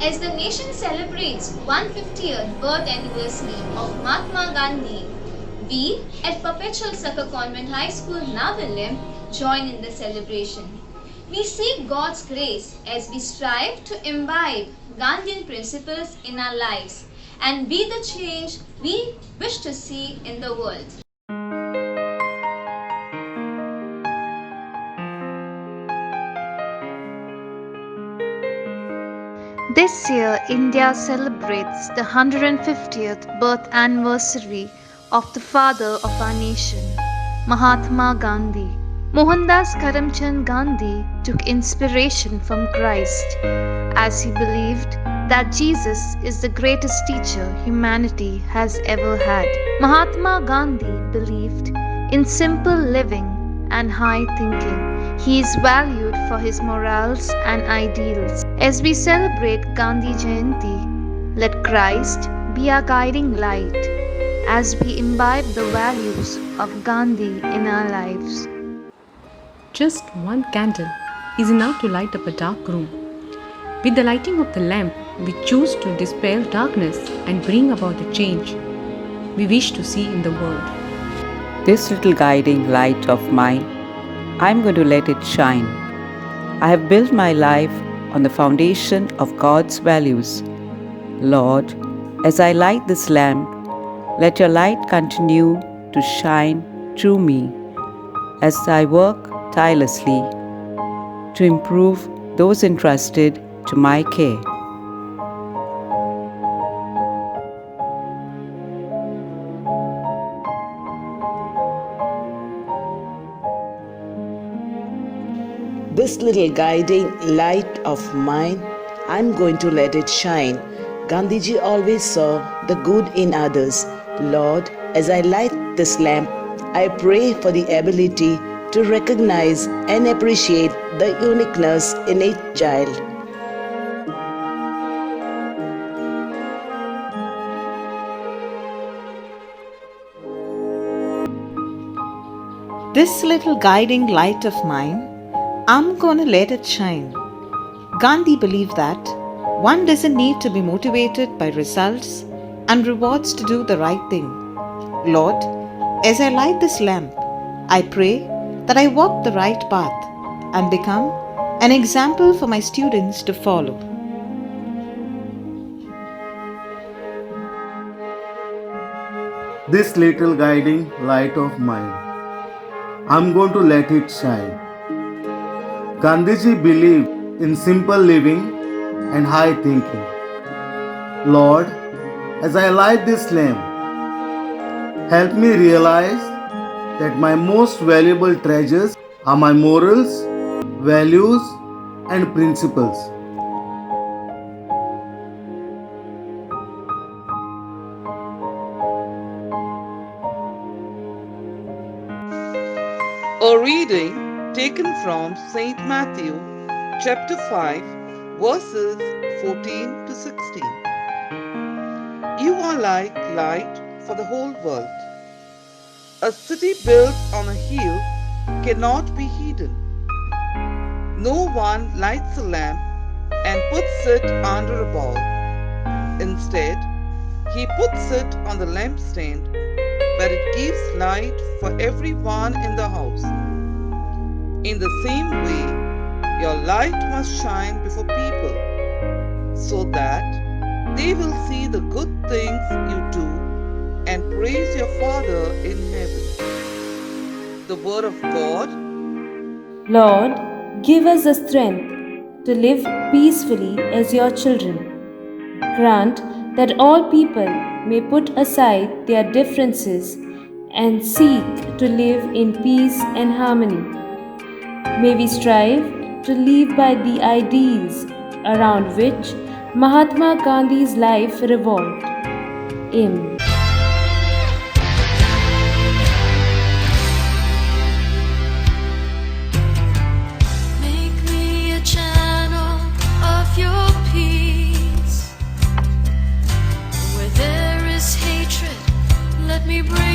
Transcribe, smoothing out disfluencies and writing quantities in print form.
As the nation celebrates 150th birth anniversary of Mahatma Gandhi, we at Perpetual Succor Convent High School, Navallim, join in the celebration. We seek God's grace as we strive to imbibe Gandhian principles in our lives and be the change we wish to see in the world. This year, India celebrates the 150th birth anniversary of the father of our nation, Mahatma Gandhi. Mohandas Karamchand Gandhi took inspiration from Christ as he believed that Jesus is the greatest teacher humanity has ever had. Mahatma Gandhi believed in simple living and high thinking. He is valued for his morals and ideals. As we celebrate Gandhi Jayanti, let Christ be our guiding light as we imbibe the values of Gandhi in our lives. Just one candle is enough to light up a dark room. With the lighting of the lamp, we choose to dispel darkness and bring about the change we wish to see in the world. This little guiding light of mine, I'm going to let it shine. I have built my life on the foundation of God's values. Lord, as I light this lamp, let your light continue to shine through me as I work tirelessly to improve those entrusted to my care. This little guiding light of mine, I'm going to let it shine. Gandhiji always saw the good in others. Lord, as I light this lamp, I pray for the ability to recognize and appreciate the uniqueness in each child. This little guiding light of mine, I'm gonna let it shine. Gandhi believed that one doesn't need to be motivated by results and rewards to do the right thing. Lord, as I light this lamp, I pray that I walk the right path and become an example for my students to follow. This little guiding light of mine, I'm going to let it shine. Gandhiji believed in simple living and high thinking. Lord, as I light this lamp, help me realize that my most valuable treasures are my morals, values, and principles. A reading taken from St. Matthew chapter 5 verses 14 to 16. You are like light for the whole world. A city built on a hill cannot be hidden. No one lights a lamp and puts it under a bowl. Instead, he puts it on the lampstand where it gives light for everyone in the house. In the same way, your light must shine before people, so that they will see the good things you do and praise your Father in heaven. The Word of God. Lord, give us the strength to live peacefully as your children. Grant that all people may put aside their differences and seek to live in peace and harmony. May we strive to live by the ideals around which Mahatma Gandhi's life revolved. Amen. Make me a channel of your peace. Where there is hatred, let me bring